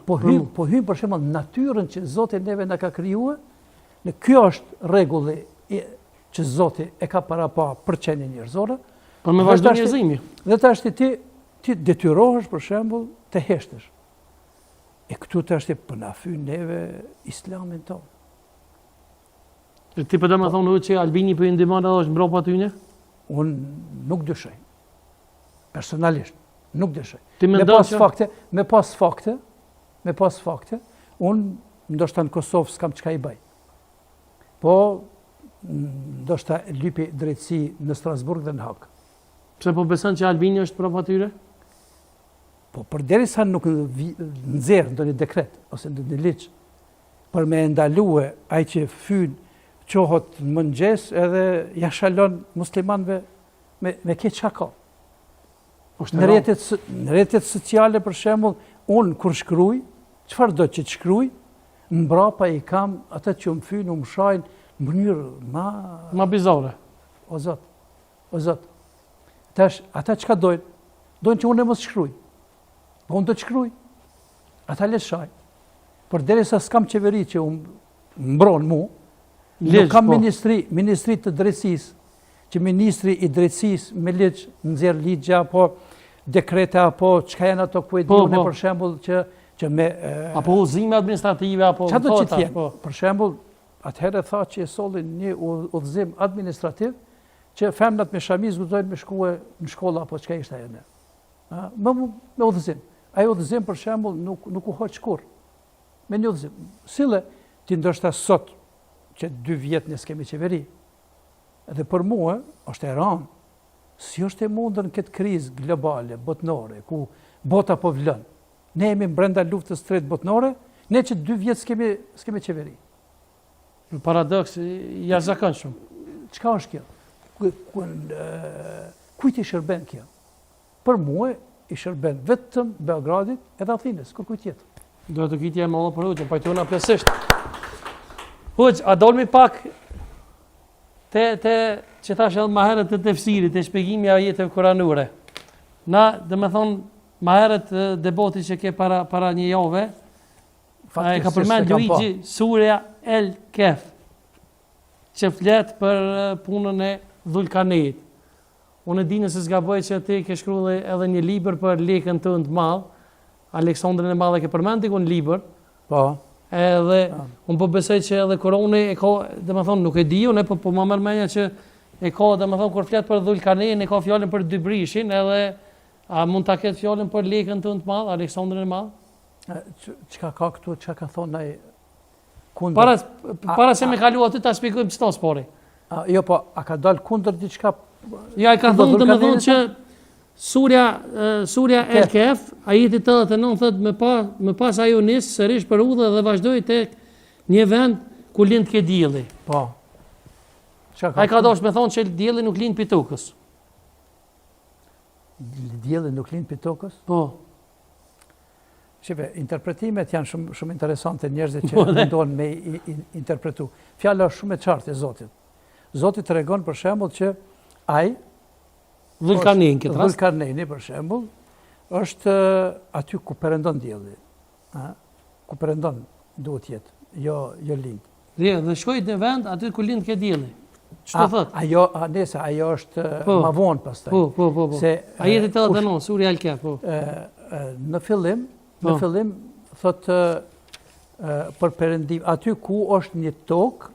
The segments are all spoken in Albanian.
Po hym për shembull natyrën që Zoti neve na ka krijuar, në kjo është rregulli që Zoti e ka para pa për qenien njerëzore. Por me vazhdim njerëzimi. Dhe tash ti detyrohesh për shembull të heshtësh. E këtu tash po na fyn neve Islamin tonë. Ti po do të thonë që Albini po i ndihmon edhe është mbrapa tyne? Unë nuk dyshoj. Personalisht nuk dyshoj. Me pas fakte, unë ndoshta në Kosovë s'kam çka i bëj. Po ndoshta lypi drejtësi në Strasburg dhe në Hag. Pse po beson që Albini është mbrapa tyre? Po përderisa nuk nxjerr ndonjë dekret ose ndonjë ligj për me ndalue ai që fyn qohët në mëngjes edhe ja shalon muslimanve me ke qa ka. Në rrjetet sociale, për shembull, unë kur shkruaj, çfarë do që të shkruaj, mbrapa i kam ata që më fynë, më shajnë në mënyrë ma bizare. O Zot. Tash ata çka dojnë? Dojnë që unë mos shkruaj. Po unë do të shkruaj. Ata le shaj. Por derisa s'kam qeveri që mbron mu, nuk kam ministri të drejtësisë, që ministri i drejtësisë me ligj nxjerr ligje apo dekrete apo çka janë ato ku e diunë për shembull që me apo udhëzime administrative apo çfarë do të thotë. Për shembull, atëherë tha që e sollin një udhëzim administrativ që femnat me shamiz guxojnë me shkuë në shkolla apo çka ishte ajo. Me udhëzim. Ai udhëzim për shembull nuk u hoq kurrë. Me një udhëzim. Sille ti ndoshta sot që 2 vjet ne s'kemi qeveri. Edhe për mua është e rëndë. Si është e mundur në këtë krizë globale, botnore, ku bota po vlon. Ne jemi brenda luftës së tretë botnore, ne që 2 vjet s'kemi qeveri. Një paradoks i jashtëzakonshëm. Çka është kjo? Kujt i shërben kjo? Për mua i shërben vetëm Beogradit edhe Athinës, kur kujt tjetër. Do të kitja e mollë për Hoxhën, pajtona plotësisht. Hoxh, a dolmi pak te që thash edhe më herët të tefsirit, të shpjegimi ajeteve kuranore. Na, domethënë, më herët debati që ke para një jave, e ka përmend Luigi surja El Kehf, që flet për punën e Dhulkarneit. Unë e di nëse zgaboj që ti ke shkruar edhe një libër për lekën tënd të madh, Aleksandrin e Madh, ke përmend ti në libër. Po. Edhe unë po besoj që edhe Korani e ka, domethënë nuk e di unë, po më merr mendja që e ka, domethënë kur flet për Dhulkarnein e ka fjalën për Dybrishin, edhe a mund ta ketë fjalën për lekën tënd të madh, Aleksandrin e Madh? Çka ka këtu, çka ka thonë ai kundër? Para se me kalu aty ta shpjegojmë çfarë spori. Jo, po a ka dalë kundër diçka? Ja, i ka thonë domethënë që Surja El Kehf, ajeti 89 thotë më pas ajo nis sërish për udhë dhe vazhdoi tek një vend ku lind ke dielli. Po. Ai ka dashur me thonë që dielli nuk lind pi tokës. Dielli nuk lind pi tokës? Po. Shive, interpretimet janë shumë interesante, njerëzit që mundon me interpretu. Fjala është shumë e qartë e Zotit. Zoti tregon për shembull që ai Dhulkarnein këtë rast. Dhulkarneini për shembull është aty ku perëndon dielli. Ku perëndon duhet jetë, jo lind. Dhe shkoi në vend aty ku lind ke dielli. Ç'do thot? Ajo është më vonë pastaj. Po. Se ajeti 89 surja El Kehf, po. Në fillim thot për perëndim aty ku është një tokë,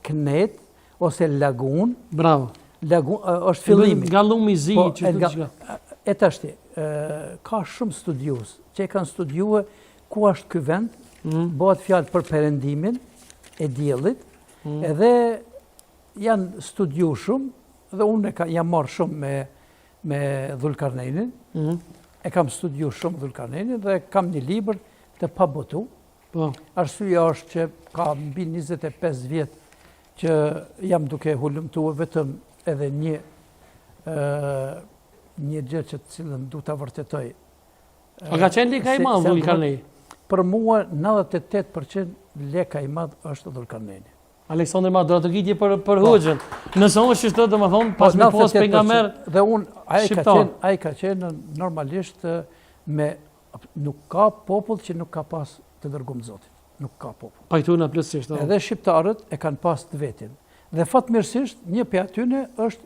knet ose lagun. Bravo. Është fillimi. Gallumi zi që të gjë. E tashti, ka shumë studiues që kanë studiuar ku është ky vend, bëhet fjalë për perëndimin e diellit, edhe janë studiuar shumë dhe unë jam marrë shumë me Dhulkarneinin. E kam studiuar shumë Dhulkarneinin dhe kam një libër të pabotu. Po. Arsyeja është që ka mbi 25 vjet që jam duke hulumtuar vetëm edhe një gjë që të cilën du ta vërtetoj. A ka qenë leka i madh Dhulkarnei? Për mua 98% leka i madh është Dhulkarneini. Aleksandri Madh, do të gjigje për Hoxhën. Nëse është ashtu, domethënë pas me pejgamber dhe unë ai ka qenë normalisht me Nuk ka popull që nuk ka pas të dërgumë Zotit. Nuk ka popull. Pajtona plotësisht. Edhe shqiptarët e kanë pas të vetin. Dhe fatmirësisht një prej atyre është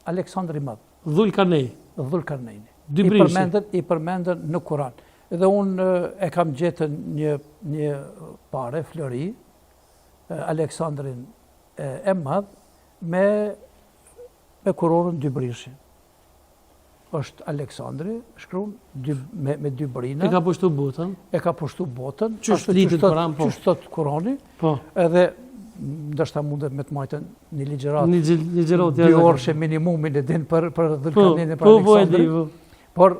Aleksandri i Madh, Dhulkarneini. Dy brishi. I përmendën në Kur'an. Edhe unë e kam gjetën një pare, flori, Aleksandrin e Madh me kuronën dy brishi. Është Aleksandri, shkruan me dy brina. E ka pushtu botën. Qështë litet Kur'an, po. Qështë thot Kurani. Po. Edhe ndështë mundet me të majtën një ligjerat. Një ligjerat. 2 orë minimumin e din për Dhulkarneinin e për Aleksandrin. Por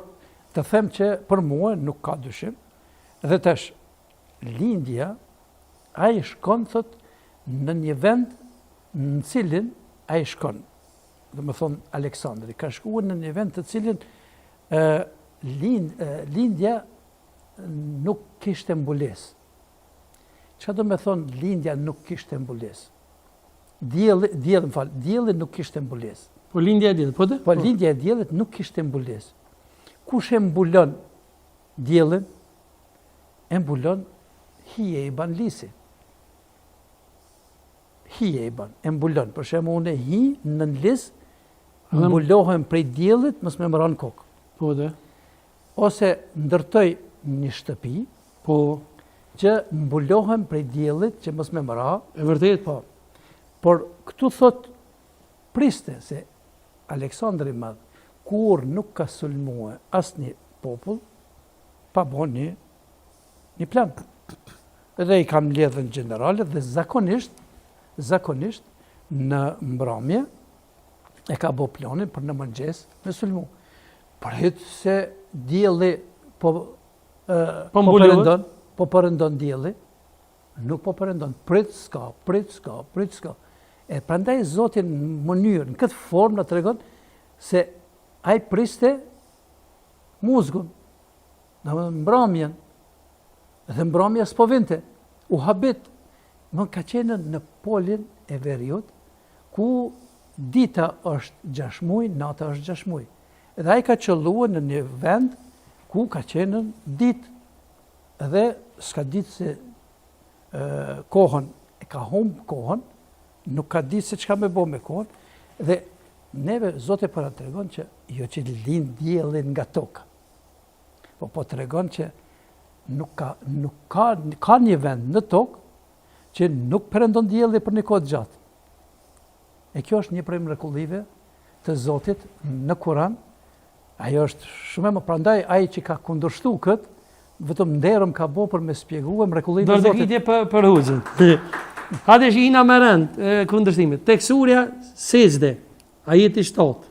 të them që për mua nuk ka dyshim. Dhe tash, lindja, a i shkon, thot, në një vend në cilin a i shkon. Dhe më thonë Aleksandri, ka shkuar në një vend të cilin lindja nuk kishte mbules. Qa do me thonë lindja nuk kishte mbules? Dielli nuk kishte mbules. Po lindja e diellit, po dhe? Po lindja e diellit nuk kishte mbules. Kush e mbulon diellin? E mbulon hije i ban lisi. Hije i ban, e mbulon. Për shemë unë e hi në lis, mbulohem prej diellit, mos me mëran kokë. Po dhe? Ose ndërtoj një shtëpi, po, që mbulohem prej diellit, që mos me mëra. E vërtet? Po. Por këtu thot priste se Aleksandri i Madh, kur nuk ka sulmue asnjë popull, pa bon një plan. Edhe i kam mbledhën generale dhe zakonisht në mbrëmje e ka bo planin për në mëngjes me sulmu. Për hitë se dielli po përëndon dielli, nuk po përëndon, prit s'ka. E prandaj Zotin në mënyrë, në këtë formë në të regon se ai priste muzgun, në mbrëmjen, dhe mbrëmja s'po vinte, u habit, më ka qenë në polin e veriut, ku dita është 6 muaj, nata është 6 muaj. Edhe ai ka qëlluar në një vend ku ka qenë ditë, edhe s'ka ditë se kohën, e ka humbë kohën, nuk ka ditë se çka me bo me kohën, dhe neve Zoti para tregon që jo që lind diellin nga toka, po tregon që nuk ka një vend në tokë që nuk përëndon dielli për një kohë gjatë. E kjo është një prej mrekullive të Zotit në Kur'an. Ajo është shumë më prandaj ai që ka kundërshtu këtë, vetëm nderëm ka bo për me spjegue mrekullive të Zotit. Dërtëkitje për Huxhin. Hadi që ina me rënd kundërshtimit. Tek surja Sejdë, ajeti 7.